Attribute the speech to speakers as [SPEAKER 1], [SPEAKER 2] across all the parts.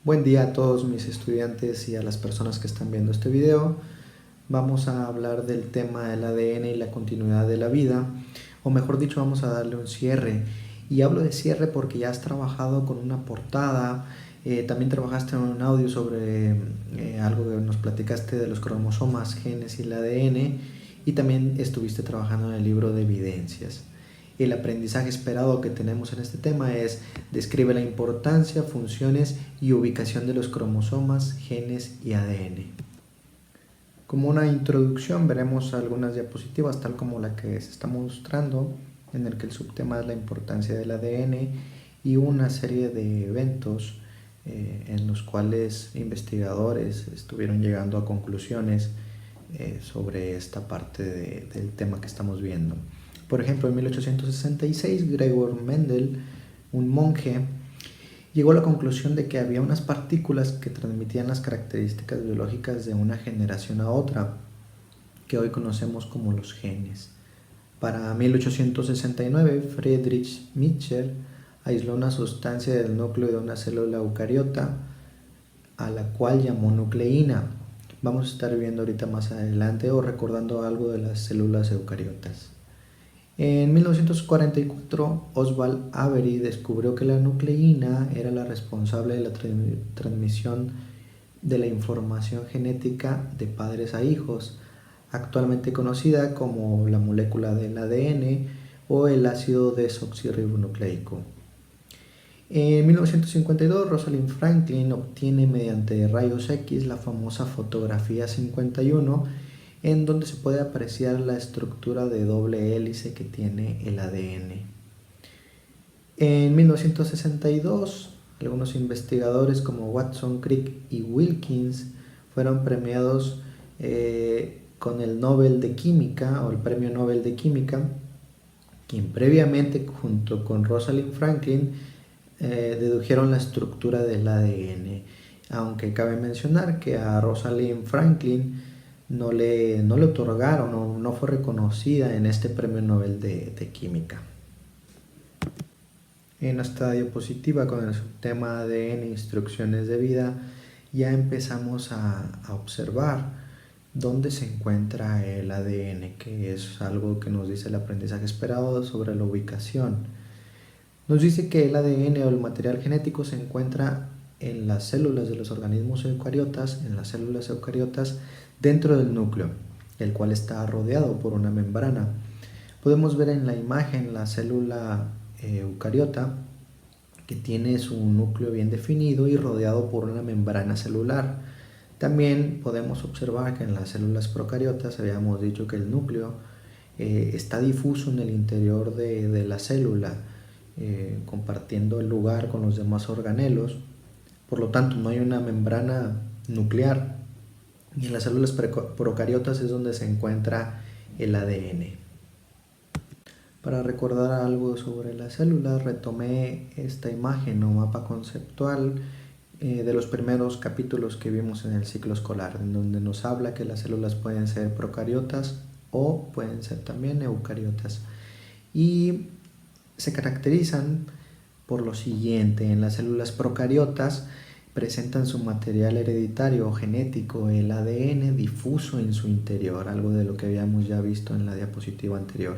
[SPEAKER 1] Buen día a todos mis estudiantes y a las personas que están viendo este video. Vamos a hablar del tema del ADN y la continuidad de la vida, o mejor dicho, vamos a darle un cierre. Y hablo de cierre porque ya has trabajado con una portada, también trabajaste en un audio sobre algo que nos platicaste de los cromosomas, genes y el ADN, y también estuviste trabajando en el libro de evidencias. El aprendizaje esperado que tenemos en este tema es: describe la importancia, funciones y ubicación de los cromosomas, genes y ADN. Como una introducción veremos algunas diapositivas tal como la que se está mostrando, en el que el subtema es la importancia del ADN y una serie de eventos en los cuales investigadores estuvieron llegando a conclusiones sobre esta parte del tema que estamos viendo. Por ejemplo, en 1866, Gregor Mendel, un monje, llegó a la conclusión de que había unas partículas que transmitían las características biológicas de una generación a otra, que hoy conocemos como los genes. Para 1869, Friedrich Michel aisló una sustancia del núcleo de una célula eucariota, a la cual llamó nucleína. Vamos a estar viendo ahorita más adelante o recordando algo de las células eucariotas. En 1944, Oswald Avery descubrió que la nucleína era la responsable de la transmisión de la información genética de padres a hijos, actualmente conocida como la molécula del ADN o el ácido desoxirribonucleico. En 1952, Rosalind Franklin obtiene mediante rayos X la famosa fotografía 51, en donde se puede apreciar la estructura de doble hélice que tiene el ADN. En 1962, algunos investigadores como Watson, Crick y Wilkins fueron premiados con el Nobel de Química o el Premio Nobel de Química, quien previamente, junto con Rosalind Franklin, dedujeron la estructura del ADN, aunque cabe mencionar que a Rosalind Franklin no le otorgaron, no fue reconocida en este Premio Nobel de Química. En esta diapositiva, con el subtema ADN, instrucciones de vida, ya empezamos a observar dónde se encuentra el ADN, que es algo que nos dice el aprendizaje esperado sobre la ubicación. Nos dice que el ADN o el material genético se encuentra en las células de los organismos eucariotas, en las células eucariotas, dentro del núcleo, el cual está rodeado por una membrana. Podemos ver en la imagen la célula eucariota, que tiene su núcleo bien definido y rodeado por una membrana celular. También podemos observar que en las células procariotas habíamos dicho que el núcleo está difuso en el interior de la célula, compartiendo el lugar con los demás organelos. Por lo tanto, no hay una membrana nuclear. Y en las células procariotas es donde se encuentra el ADN. Para recordar algo sobre las células, retomé esta imagen o mapa conceptual de los primeros capítulos que vimos en el ciclo escolar, en donde nos habla que las células pueden ser procariotas o pueden ser también eucariotas. Y se caracterizan por lo siguiente: en las células procariotas presentan su material hereditario o genético, el ADN, difuso en su interior, algo de lo que habíamos ya visto en la diapositiva anterior.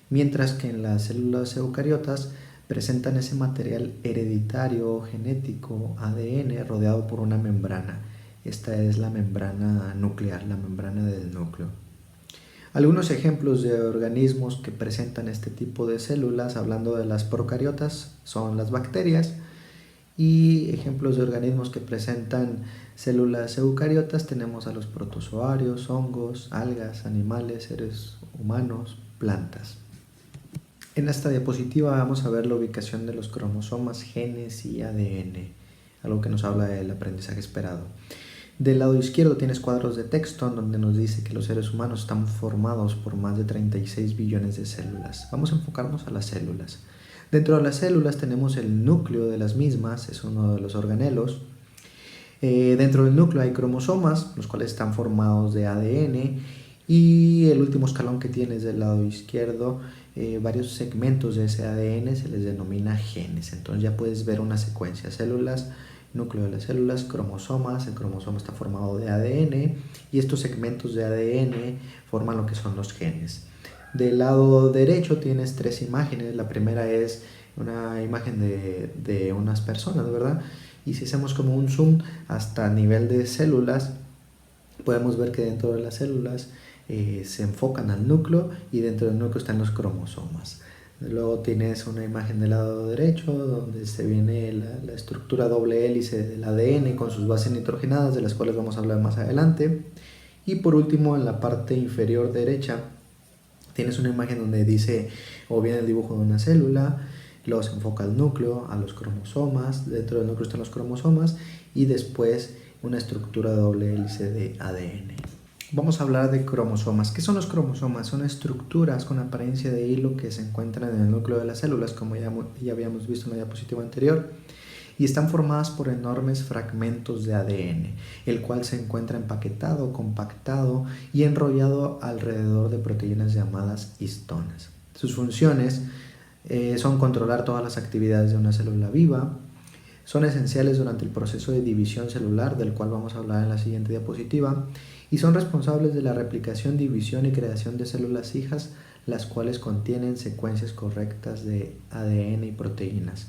[SPEAKER 1] Mientras que en las células eucariotas presentan ese material hereditario o genético, ADN, rodeado por una membrana. Esta es la membrana nuclear, la membrana del núcleo. Algunos ejemplos de organismos que presentan este tipo de células, hablando de las procariotas, son las bacterias. Y ejemplos de organismos que presentan células eucariotas tenemos a los protozoarios, hongos, algas, animales, seres humanos, plantas. En esta diapositiva vamos a ver la ubicación de los cromosomas, genes y ADN, algo que nos habla del aprendizaje esperado. Del lado izquierdo tienes cuadros de texto en donde nos dice que los seres humanos están formados por más de 36 billones de células. Vamos a enfocarnos a las células. Dentro de las células tenemos el núcleo de las mismas, es uno de los organelos. Dentro del núcleo hay cromosomas, los cuales están formados de ADN. Y el último escalón que tienes del lado izquierdo, varios segmentos de ese ADN se les denomina genes. Entonces ya puedes ver una secuencia: células, núcleo de las células, cromosomas, el cromosoma está formado de ADN y estos segmentos de ADN forman lo que son los genes. Del lado derecho tienes tres imágenes. La primera es una imagen de unas personas, ¿verdad? Y si hacemos como un zoom hasta nivel de células, podemos ver que dentro de las células se enfocan al núcleo y dentro del núcleo están los cromosomas. Luego tienes una imagen del lado derecho donde se viene la estructura doble hélice del ADN con sus bases nitrogenadas, de las cuales vamos a hablar más adelante. Y por último, en la parte inferior derecha tienes una imagen donde dice o bien el dibujo de una célula, luego se enfoca al núcleo, a los cromosomas, dentro del núcleo están los cromosomas y después una estructura doble hélice de ADN. Vamos a hablar de cromosomas. ¿Qué son los cromosomas? Son estructuras con apariencia de hilo que se encuentran en el núcleo de las células, como ya habíamos visto en la diapositiva anterior, y están formadas por enormes fragmentos de ADN, el cual se encuentra empaquetado, compactado y enrollado alrededor de proteínas llamadas histonas. Sus funciones son controlar todas las actividades de una célula viva, son esenciales durante el proceso de división celular, del cual vamos a hablar en la siguiente diapositiva, y son responsables de la replicación, división y creación de células hijas, las cuales contienen secuencias correctas de ADN y proteínas.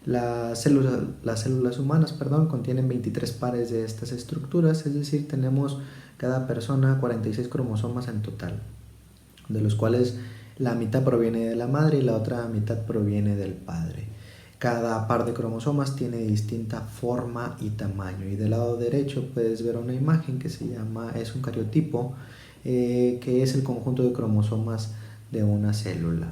[SPEAKER 1] Las células humanas, contienen 23 pares de estas estructuras, es decir, tenemos cada persona 46 cromosomas en total, de los cuales la mitad proviene de la madre y la otra mitad proviene del padre. Cada par de cromosomas tiene distinta forma y tamaño, y del lado derecho puedes ver una imagen que es un cariotipo, que es el conjunto de cromosomas de una célula.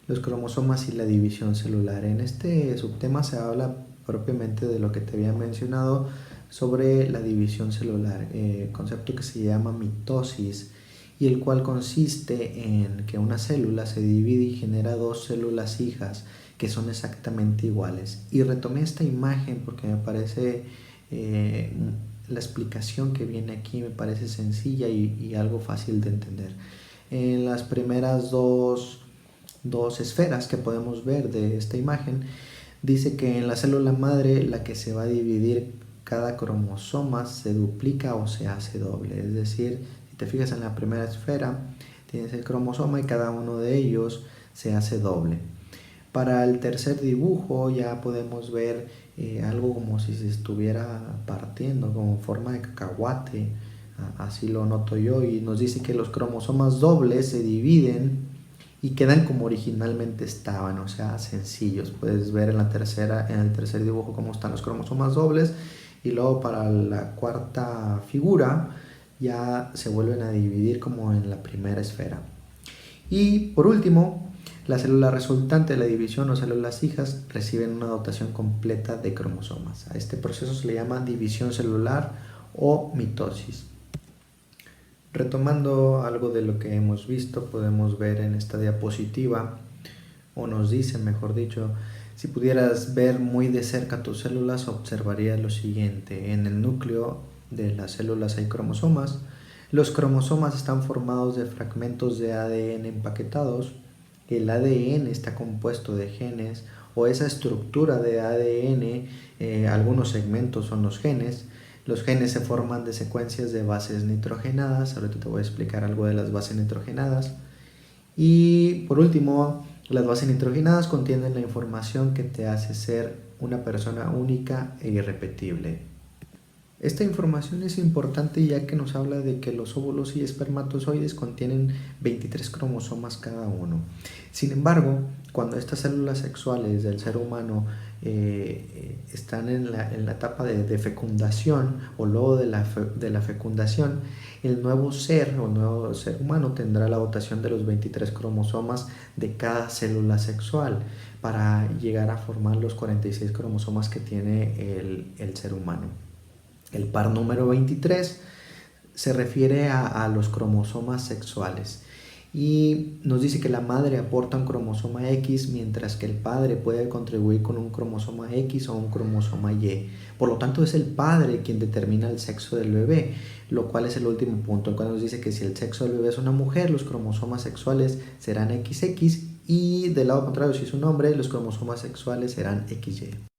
[SPEAKER 1] Los cromosomas y la división celular. En este subtema se habla propiamente de lo que te había mencionado sobre la división celular, concepto que se llama mitosis, y el cual consiste en que una célula se divide y genera dos células hijas que son exactamente iguales. Y retomé esta imagen porque me parece la explicación que viene aquí me parece sencilla y algo fácil de entender. En las primeras dos esferas que podemos ver de esta imagen, dice que en la célula madre, la que se va a dividir, cada cromosoma se duplica o se hace doble. Es decir, si te fijas en la primera esfera, tienes el cromosoma y cada uno de ellos se hace doble. Para el tercer dibujo ya podemos ver algo como si se estuviera partiendo, como forma de cacahuate, así lo noto yo, y nos dice que los cromosomas dobles se dividen y quedan como originalmente estaban, o sea, sencillos. Puedes ver en el tercer dibujo cómo están los cromosomas dobles, y luego para la cuarta figura ya se vuelven a dividir como en la primera esfera. Y por último, la célula resultante de la división o células hijas reciben una dotación completa de cromosomas. A este proceso se le llama división celular o mitosis. Retomando algo de lo que hemos visto, podemos ver en esta diapositiva, o nos dice, mejor dicho, si pudieras ver muy de cerca tus células, observarías lo siguiente. En el núcleo de las células hay cromosomas. Los cromosomas están formados de fragmentos de ADN empaquetados. El ADN está compuesto de genes, o esa estructura de ADN, algunos segmentos son los genes. Los genes se forman de secuencias de bases nitrogenadas. Ahorita te voy a explicar algo de las bases nitrogenadas. Y por último, las bases nitrogenadas contienen la información que te hace ser una persona única e irrepetible. Esta información es importante ya que nos habla de que los óvulos y espermatozoides contienen 23 cromosomas cada uno. Sin embargo, cuando estas células sexuales del ser humano están en la etapa de fecundación, o luego de la fecundación, el nuevo ser humano tendrá la dotación de los 23 cromosomas de cada célula sexual para llegar a formar los 46 cromosomas que tiene el ser humano. El par número 23 se refiere a los cromosomas sexuales, y nos dice que la madre aporta un cromosoma X, mientras que el padre puede contribuir con un cromosoma X o un cromosoma Y. Por lo tanto, es el padre quien determina el sexo del bebé, lo cual es el último punto, el cual nos dice que si el sexo del bebé es una mujer, los cromosomas sexuales serán XX, y del lado contrario, si es un hombre, los cromosomas sexuales serán XY.